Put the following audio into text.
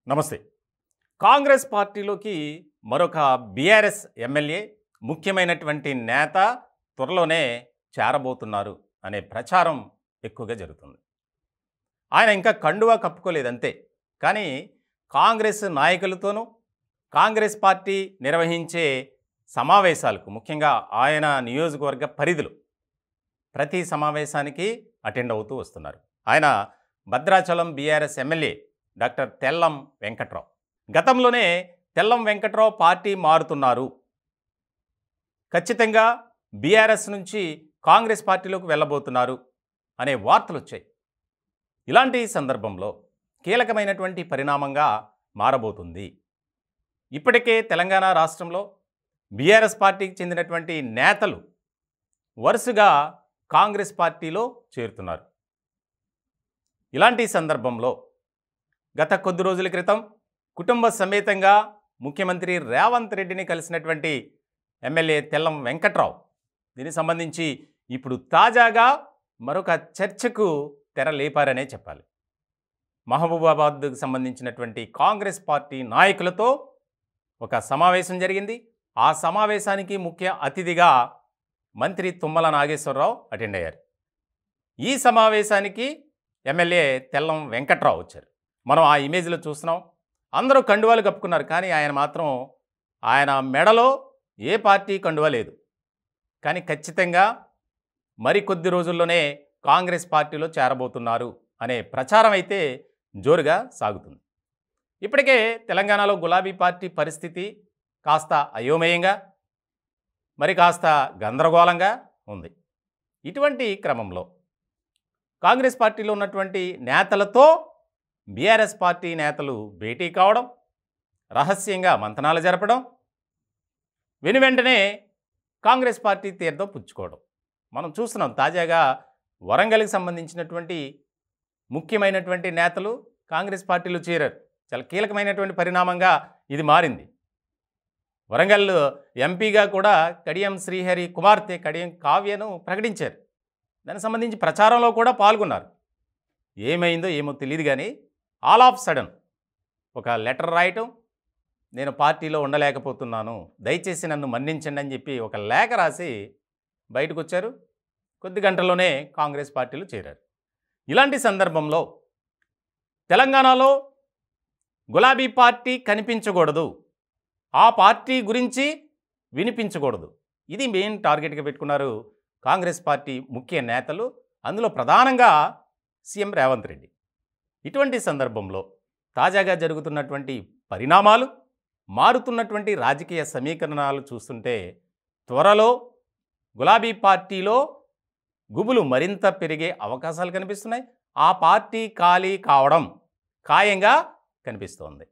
నమస్తే. కాంగ్రెస్ పార్టీలోకి మరొక బీఆర్ఎస్ ఎమ్మెల్యే ముఖ్యమైనటువంటి నేత త్వరలోనే చేరబోతున్నారు అనే ప్రచారం ఎక్కువగా జరుగుతుంది. ఆయన ఇంకా కండువా కప్పుకోలేదంతే. కానీ కాంగ్రెస్ నాయకులతోనూ కాంగ్రెస్ పార్టీ నిర్వహించే సమావేశాలకు ముఖ్యంగా ఆయన నియోజకవర్గ పరిధిలో ప్రతి సమావేశానికి అటెండ్ అవుతూ వస్తున్నారు. ఆయన Bhadrachalam BRS MLA doctor Tellam Venkatrao. గతంలోనే తెల్లం వెంకట్రావు పార్టీ మారుతున్నారు, ఖచ్చితంగా బీఆర్ఎస్ నుంచి కాంగ్రెస్ పార్టీలోకి వెళ్ళబోతున్నారు అనే వార్తలు వచ్చాయి. ఇలాంటి సందర్భంలో కీలకమైనటువంటి పరిణామంగా మారబోతుంది. ఇప్పటికే తెలంగాణ రాష్ట్రంలో బీఆర్ఎస్ పార్టీకి చెందినటువంటి నేతలు వరుసగా కాంగ్రెస్ పార్టీలో చేరుతున్నారు. ఇలాంటి సందర్భంలో గత కొద్ది రోజుల క్రితం కుటుంబ సమేతంగా ముఖ్యమంత్రి రేవంత్ రెడ్డిని కలిసినటువంటి ఎమ్మెల్యే తెల్లం వెంకట్రావు దీనికి సంబంధించి ఇప్పుడు తాజాగా మరొక చర్చకు తెర లేపారనే చెప్పాలి. మహబూబాబాద్కు సంబంధించినటువంటి కాంగ్రెస్ పార్టీ నాయకులతో ఒక సమావేశం జరిగింది. ఆ సమావేశానికి ముఖ్య అతిథిగా మంత్రి తుమ్మల నాగేశ్వరరావు అటెండ్ అయ్యారు. ఈ సమావేశానికి ఎమ్మెల్యే తెల్లం వెంకట్రావు వచ్చారు. మనం ఆ ఇమేజ్లో చూస్తున్నాం. అందరూ కండువాలు కప్పుకున్నారు, కానీ ఆయన మాత్రం ఆయన మెడలో ఏ పార్టీ కండువా లేదు. కానీ ఖచ్చితంగా మరికొద్ది రోజుల్లోనే కాంగ్రెస్ పార్టీలో చేరబోతున్నారు అనే ప్రచారం అయితే జోరుగా సాగుతుంది. ఇప్పటికే తెలంగాణలో గులాబీ పార్టీ పరిస్థితి కాస్త అయోమయంగా, మరి కాస్త గందరగోళంగా ఉంది. ఇటువంటి క్రమంలో కాంగ్రెస్ పార్టీలో ఉన్నటువంటి నేతలతో బీఆర్ఎస్ పార్టీ నేతలు భేటీ కావడం, రహస్యంగా మంతనాలు జరపడం, వెనువెంటనే కాంగ్రెస్ పార్టీ తీర్థం పుచ్చుకోవడం మనం చూస్తున్నాం. తాజాగా వరంగల్కి సంబంధించినటువంటి ముఖ్యమైనటువంటి నేతలు కాంగ్రెస్ పార్టీలో చేరారు. చాలా కీలకమైనటువంటి పరిణామంగా ఇది మారింది. వరంగల్ ఎంపీగా కూడా కడియం శ్రీహరి కుమార్తె కడియం కావ్యను ప్రకటించారు. దానికి సంబంధించి ప్రచారంలో కూడా పాల్గొన్నారు. ఏమైందో ఏమో తెలియదు, కానీ ఆల్ ఆఫ్ సడన్ ఒక లెటర్ రాయటం, నేను పార్టీలో ఉండలేకపోతున్నాను, దయచేసి నన్ను మన్నించండి అని చెప్పి ఒక లేఖ రాసి బయటకు వచ్చారు. కొద్ది గంటల్లోనే కాంగ్రెస్ పార్టీలో చేరారు. ఇలాంటి సందర్భంలో తెలంగాణలో గులాబీ పార్టీ కనిపించకూడదు, ఆ పార్టీ గురించి వినిపించకూడదు, ఇది మెయిన్ టార్గెట్గా పెట్టుకున్నారు కాంగ్రెస్ పార్టీ ముఖ్య నేతలు, అందులో ప్రధానంగా సీఎం రేవంత్ రెడ్డి. ఇటువంటి సందర్భంలో తాజాగా జరుగుతున్నటువంటి పరిణామాలు, మారుతున్నటువంటి రాజకీయ సమీకరణాలు చూస్తుంటే త్వరలో గులాబీ పార్టీలో గుబులు మరింత పెరిగే అవకాశాలు కనిపిస్తున్నాయి. ఆ పార్టీ ఖాళీ కావడం ఖాయంగా కనిపిస్తోంది.